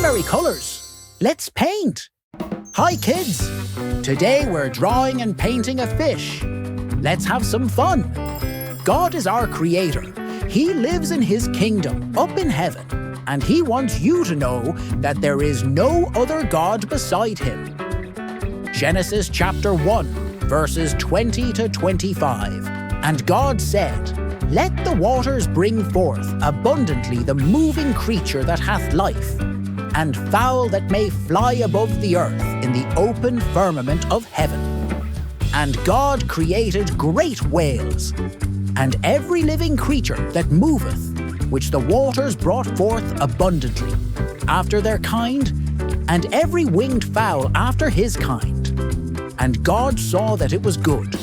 primary colors. Let's paint. Hi, kids. Today we're drawing and painting a fish. Let's have some fun. God is our creator. He lives in his kingdom up in heaven, and he wants you to know that there is no other God beside him. Genesis chapter 1, verses 20 to 25. And God said, "Let the waters bring forth abundantly the moving creature that hath life, and fowl that may fly above the earth in the open firmament of heaven. And God created great whales, and every living creature that moveth, which the waters brought forth abundantly, after their kind, and every winged fowl after his kind. And God saw that it was good.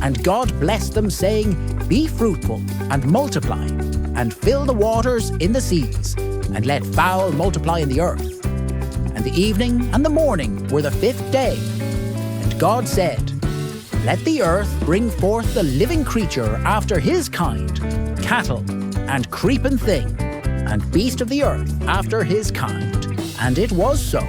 And God blessed them, saying, Be fruitful, and multiply, and fill the waters in the seas, and let fowl multiply in the earth. And the evening and the morning were the fifth day. And God said, Let the earth bring forth the living creature after his kind, cattle, and creeping thing, and beast of the earth after his kind. And it was so.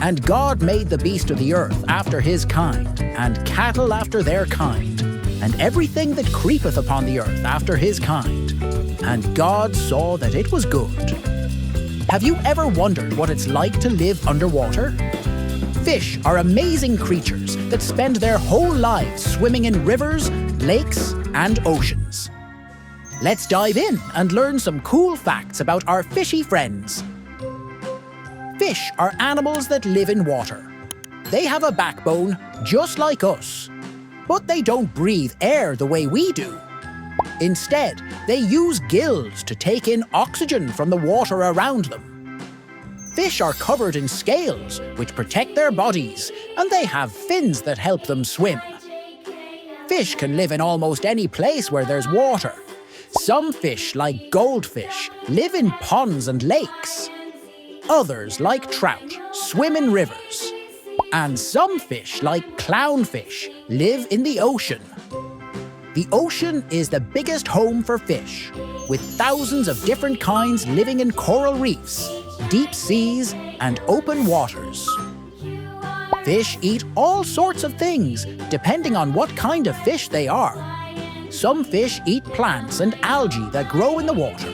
And God made the beast of the earth after his kind, and cattle after their kind, and everything that creepeth upon the earth after his kind. And God saw that it was good. Have you ever wondered what it's like to live underwater? Fish are amazing creatures that spend their whole lives swimming in rivers, lakes, and oceans. Let's dive in and learn some cool facts about our fishy friends. Fish are animals that live in water. They have a backbone just like us, but they don't breathe air the way we do. Instead, they use gills to take in oxygen from the water around them. Fish are covered in scales, which protect their bodies, and they have fins that help them swim. Fish can live in almost any place where there's water. Some fish, like goldfish, live in ponds and lakes. Others, like trout, swim in rivers. And some fish, like clownfish, live in the ocean. The ocean is the biggest home for fish, with thousands of different kinds living in coral reefs, deep seas, and open waters. Fish eat all sorts of things, depending on what kind of fish they are. Some fish eat plants and algae that grow in the water.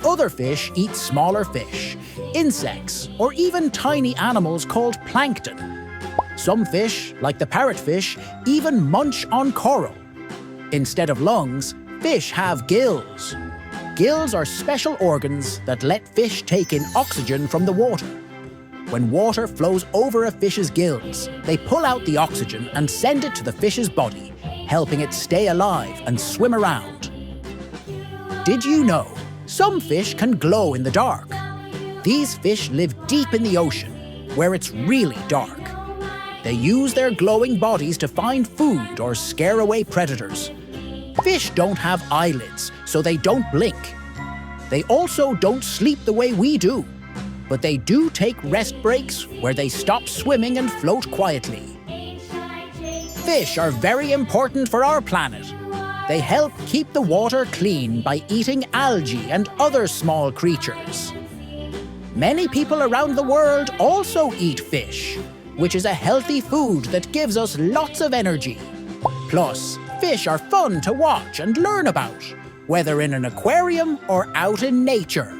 Other fish eat smaller fish, insects, or even tiny animals called plankton. Some fish, like the parrotfish, even munch on coral. Instead of lungs, fish have gills. Gills are special organs that let fish take in oxygen from the water. When water flows over a fish's gills, they pull out the oxygen and send it to the fish's body, helping it stay alive and swim around. Did you know some fish can glow in the dark? These fish live deep in the ocean, where it's really dark. They use their glowing bodies to find food or scare away predators. Fish don't have eyelids, so they don't blink. They also don't sleep the way we do, but they do take rest breaks where they stop swimming and float quietly. Fish are very important for our planet. They help keep the water clean by eating algae and other small creatures. Many people around the world also eat fish, which is a healthy food that gives us lots of energy. Plus, fish are fun to watch and learn about, whether in an aquarium or out in nature.